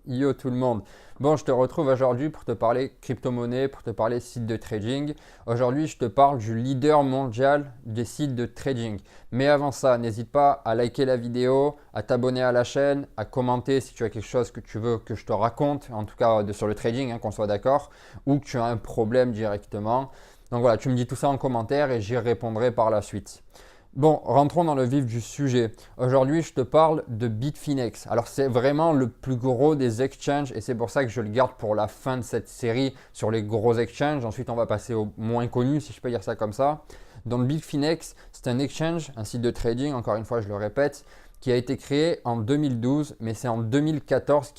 Yo tout le monde. Bon, je te retrouve aujourd'hui pour te parler crypto-monnaie, pour te parler site de trading. Aujourd'hui, je te parle du leader mondial des sites de trading. Mais avant ça, n'hésite pas à liker la vidéo, à t'abonner à la chaîne, à commenter si tu as quelque chose que tu veux que je te raconte, en tout cas sur le trading, qu'on soit d'accord, ou que tu as un problème directement. Donc voilà, tu me dis tout ça en commentaire et j'y répondrai par la suite. Bon, rentrons dans le vif du sujet. Aujourd'hui, je te parle de Bitfinex. Alors, c'est vraiment le plus gros des exchanges et c'est pour ça que je le garde pour la fin de cette série sur les gros exchanges. Ensuite, on va passer aux moins connus, si je peux dire ça comme ça. Donc, Bitfinex, c'est un exchange, un site de trading, encore une fois, je le répète, qui a été créé en 2012, mais c'est en 2014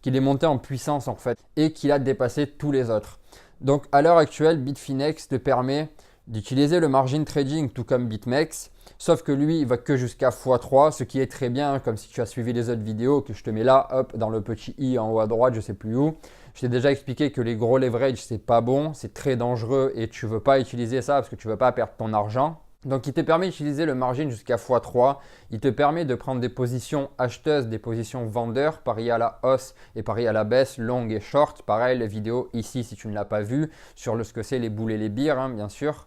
qu'il est monté en puissance en fait et qu'il a dépassé tous les autres. Donc, à l'heure actuelle, Bitfinex te permet d'utiliser le margin trading tout comme BitMEX, sauf que lui, il va que jusqu'à x3, ce qui est très bien, comme si tu as suivi les autres vidéos que je te mets là, hop, dans le petit i en haut à droite, je ne sais plus où. Je t'ai déjà expliqué que les gros leverage, c'est pas bon, c'est très dangereux et tu ne veux pas utiliser ça parce que tu ne veux pas perdre ton argent. Donc, il te permet d'utiliser le margin jusqu'à x3. Il te permet de prendre des positions acheteuses, des positions vendeurs, parier à la hausse et parier à la baisse, longue et short. Pareil, la vidéo ici, si tu ne l'as pas vue, sur ce que c'est les boules et les bières, bien sûr.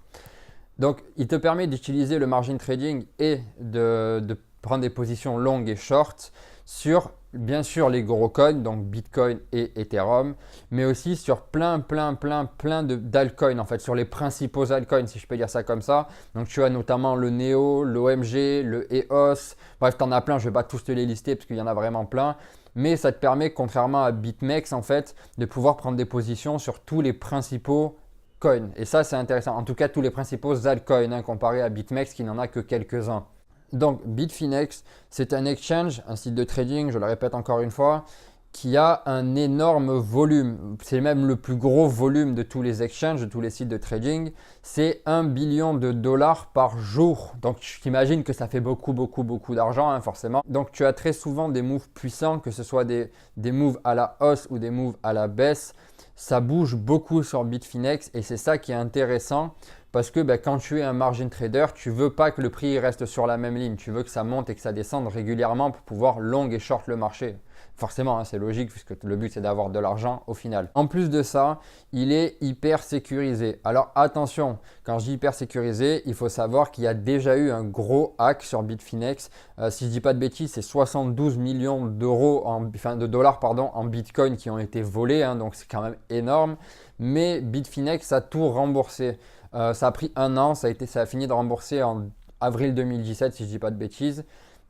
Donc, il te permet d'utiliser le margin trading et de prendre des positions longues et short sur, bien sûr, les gros coins, donc Bitcoin et Ethereum, mais aussi sur plein d'altcoins, en fait, sur les principaux altcoins, si je peux dire ça comme ça. Donc, tu as notamment le NEO, l'OMG, le EOS, bref, tu en as plein, je ne vais pas tous te les lister parce qu'il y en a vraiment plein. Mais ça te permet, contrairement à BitMEX, en fait, de pouvoir prendre des positions sur tous les principaux coins. Et ça, c'est intéressant. En tout cas, tous les principaux altcoins, comparé à BitMEX qui n'en a que quelques-uns. Donc, Bitfinex, c'est un exchange, un site de trading, je le répète encore une fois, qui a un énorme volume. C'est même le plus gros volume de tous les exchanges, de tous les sites de trading. C'est 1 billion de dollars par jour. Donc, tu t'imagines que ça fait beaucoup d'argent, forcément. Donc, tu as très souvent des moves puissants, que ce soit des moves à la hausse ou des moves à la baisse. Ça bouge beaucoup sur Bitfinex et c'est ça qui est intéressant parce que quand tu es un margin trader, tu ne veux pas que le prix reste sur la même ligne. Tu veux que ça monte et que ça descende régulièrement pour pouvoir long et short le marché. Forcément, c'est logique puisque le but c'est d'avoir de l'argent au final. En plus de ça, il est hyper sécurisé. Alors attention, quand je dis hyper sécurisé, il faut savoir qu'il y a déjà eu un gros hack sur Bitfinex. Si je ne dis pas de bêtises, c'est 72 millions de dollars en Bitcoin qui ont été volés. Donc c'est quand même énorme. Mais Bitfinex a tout remboursé. Ça a pris un an, ça a fini de rembourser en avril 2017 si je ne dis pas de bêtises.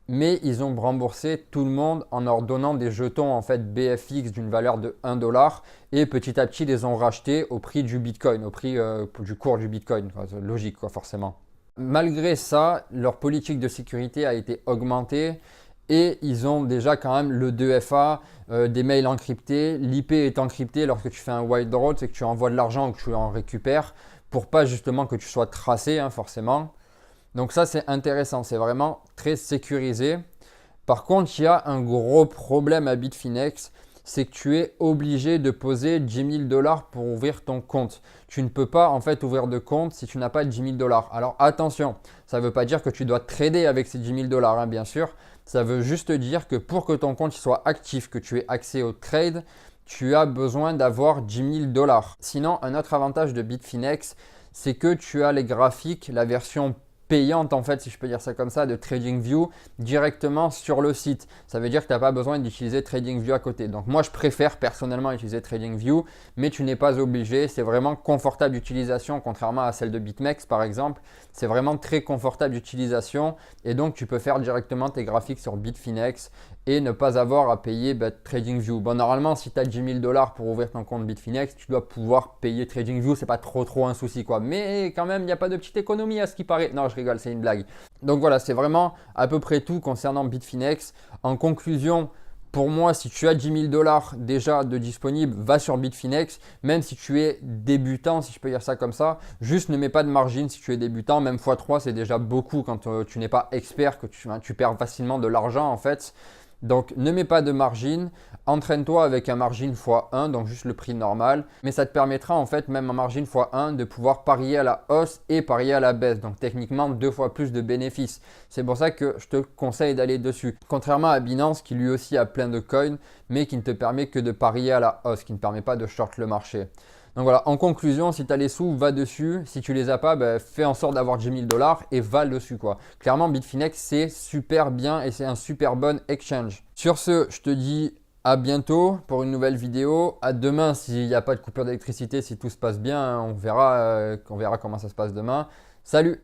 Mais ils ont remboursé tout le monde en leur donnant des jetons en fait BFX d'une valeur de 1 dollar et petit à petit ils les ont rachetés au prix du Bitcoin, au prix du cours du Bitcoin. Logique forcément. Malgré ça, leur politique de sécurité a été augmentée et ils ont déjà quand même le 2FA, des mails encryptés. L'IP est encrypté lorsque tu fais un wire draw, c'est que tu envoies de l'argent ou que tu en récupères pour pas justement que tu sois tracé forcément. Donc ça, c'est intéressant, c'est vraiment très sécurisé. Par contre, il y a un gros problème à Bitfinex, c'est que tu es obligé de poser 10 000 dollars pour ouvrir ton compte. Tu ne peux pas en fait ouvrir de compte si tu n'as pas 10 000 dollars. Alors attention, ça ne veut pas dire que tu dois trader avec ces 10 000 dollars, bien sûr. Ça veut juste dire que pour que ton compte soit actif, que tu aies accès au trade, tu as besoin d'avoir 10 000 dollars. Sinon, un autre avantage de Bitfinex, c'est que tu as les graphiques, la version payante en fait, si je peux dire ça comme ça, de TradingView directement sur le site. Ça veut dire que tu n'as pas besoin d'utiliser TradingView à côté. Donc moi, je préfère personnellement utiliser TradingView, mais tu n'es pas obligé. C'est vraiment confortable d'utilisation, contrairement à celle de BitMEX par exemple. C'est vraiment très confortable d'utilisation et donc tu peux faire directement tes graphiques sur Bitfinex et ne pas avoir à payer TradingView. Bon, normalement, si tu as 10 000 dollars pour ouvrir ton compte Bitfinex, tu dois pouvoir payer TradingView. C'est pas trop un souci quoi. Mais quand même, il n'y a pas de petite économie à ce qui paraît. Non, je rigole, c'est une blague. Donc voilà, c'est vraiment à peu près tout concernant Bitfinex. En conclusion, pour moi, si tu as 10 000 dollars déjà de disponible, va sur Bitfinex. Même si tu es débutant, si je peux dire ça comme ça, juste ne mets pas de margin si tu es débutant. Même x3, c'est déjà beaucoup quand tu n'es pas expert, que tu perds facilement de l'argent en fait. Donc ne mets pas de margin, entraîne-toi avec un margin x1, donc juste le prix normal. Mais ça te permettra en fait, même en margin x1, de pouvoir parier à la hausse et parier à la baisse. Donc techniquement 2 fois plus de bénéfices. C'est pour ça que je te conseille d'aller dessus. Contrairement à Binance qui lui aussi a plein de coins, mais qui ne te permet que de parier à la hausse, qui ne permet pas de short le marché. Donc voilà, en conclusion, si tu as les sous, va dessus. Si tu les as pas, fais en sorte d'avoir 10 000 $ et va dessus quoi. Clairement, Bitfinex, c'est super bien et c'est un super bon exchange. Sur ce, je te dis à bientôt pour une nouvelle vidéo. À demain s'il n'y a pas de coupure d'électricité, si tout se passe bien, on verra comment ça se passe demain. Salut!